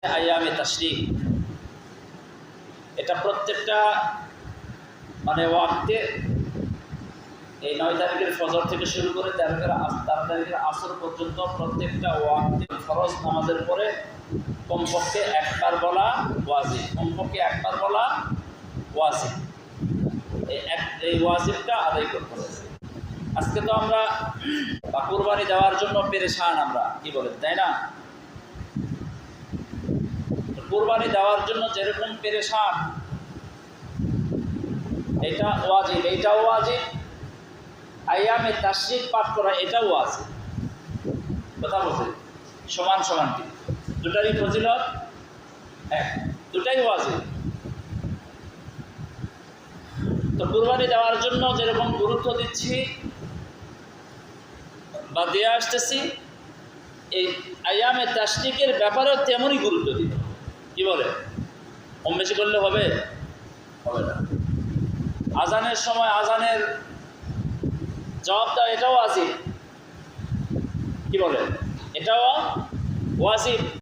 আইয়ামে তাশরিক, এটা প্রত্যেকটা মানে ওয়াক্তে এই 9 তারিখের ফজর থেকে শুরু করে 13 তারিখের আসর পর্যন্ত প্রত্যেকটা ওয়াক্তে ফরজ নামাজের পরে কমপক্ষে একবার বলা ওয়াজিব, কমপক্ষে একবার বলা ওয়াজিব। এই ওয়াজিবটা আদায় করতে হবে। আজকে তো আমরা কুরবানি দেওয়ার জন্য পেরেশান, আমরা কি বলেন, তাই না? কুরবানি দেওয়ার জন্য যেরকম পেরেশান, এটা ওয়াজিব, এইটাও ওয়াজিব, আইয়ামে তাশরিক পাঠ করা এটাও ওয়াজিব। কথা বলছে সমান সমান, কি দুটারই ফজিলত এক, দুটাই ওয়াজিব। তো কুরবানি দেওয়ার জন্য যেরকম গুরুত্ব দিচ্ছি বা দিয়ে আসতেছি, এই আইয়ামে তাশরিকের ব্যাপারেও তেমনই গুরুত্ব দিতে। কি বলে, কম বেশি করলে হবে? হবে না। আজানের সময় আজানের জবাব দেওয়া এটাও ওয়াজিব। কি বলে, এটাও ওয়াজিব।